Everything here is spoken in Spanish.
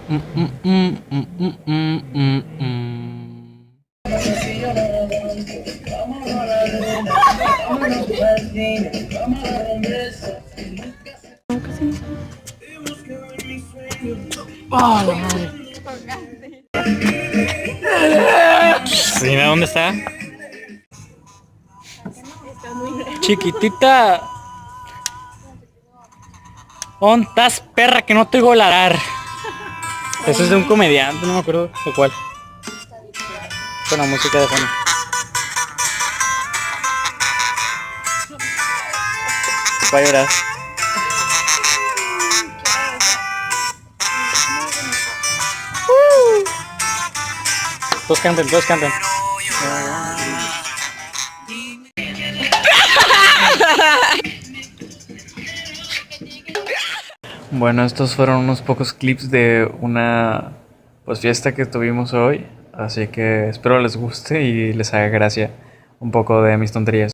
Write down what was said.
Mm, mm, mm, mm, mm, mm, mm, mm. ¡Ah, la madre! Dime dónde está. Chiquitita. ¿Dónde estás, perra? Que no te oigo ladrar. Eso es de un comediante, no me acuerdo de cuál. Con la música de fondo. Va a llorar. Todos canten, todos canten. Bueno, estos fueron unos pocos clips de una pues fiesta que tuvimos hoy, así que espero les guste y les haga gracia un poco de mis tonterías.